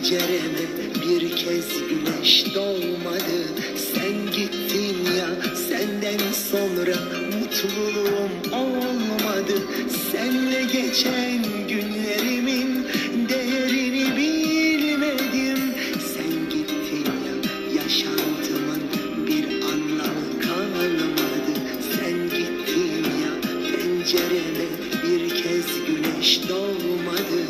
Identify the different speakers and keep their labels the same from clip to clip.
Speaker 1: Pencereme bir kez güneş doğmadı. Sen gittin ya, senden sonra mutluluğum olmadı. Senle geçen günlerimin değerini bilmedim. Sen gittin ya, yaşantımın bir anlamı kalmadı. Sen gittin ya, pencereme bir kez güneş doğmadı.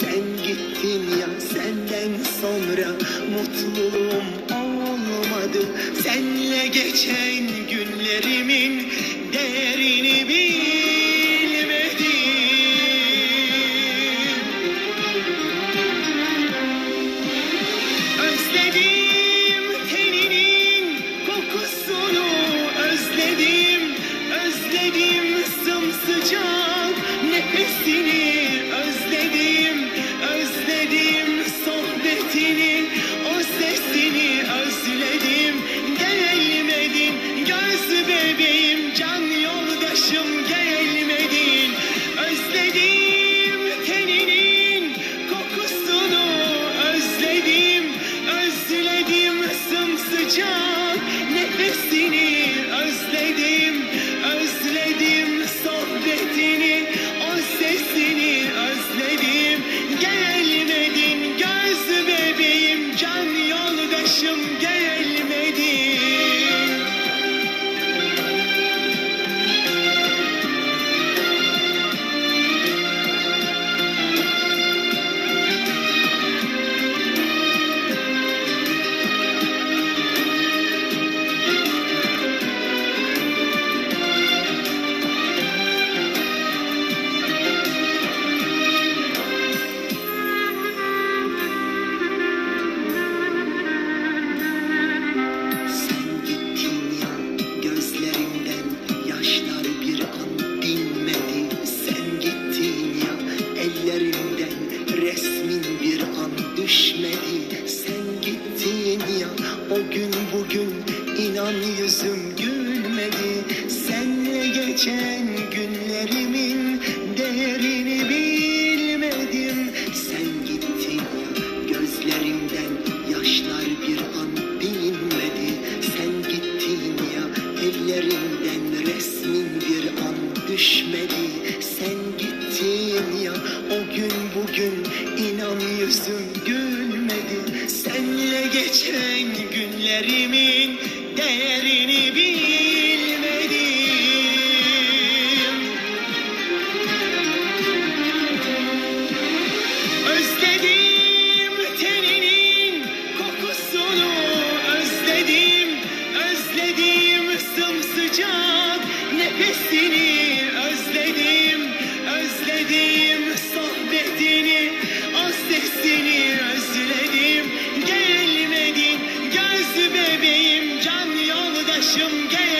Speaker 1: Sen gittin ya, senden sonra mutluluğum olmadı. Senle geçen günlerimin değerini bilmedim. Özledim teninin kokusunu, özledim, özledim sımsıcak nefesini, özledim, özledim sohbetini, o sesini özledim. Gelmedin göz bebeğim, can yoldaşım gelmedin. Özledim teninin kokusunu, özledim, özledim sımsıcak nefesini, özledim, özledim sohbetini, o sesini özledim. Gelmedin göz bebeğim, can yoldaşım gelmedin. Sen gittin ya, gözlerimden yaşlar bir an dinmedi. Sen gittin ya, ellerimden resmin bir an düşmedi. Sen gittin ya, o gün bugün inan yüzüm gülmedi. Senle geçen günlerimin değerini bilmedim. Sen gittin ya, gözlerimden yaşlar bir an dinmedi. Sen gittin ya, ellerimden resmin bir an düşmedi. Sen gittin ya, o gün bugün inan yüzüm gülmedi. Senle geçen günlerimin değerini bilmedim. Özledim teninin kokusunu, özledim, özledim sımsıcak nefesini, özledim, özledim sohbetini, o sesini özledim. Gelmedin göz bebeğim, can yoldaşım gel.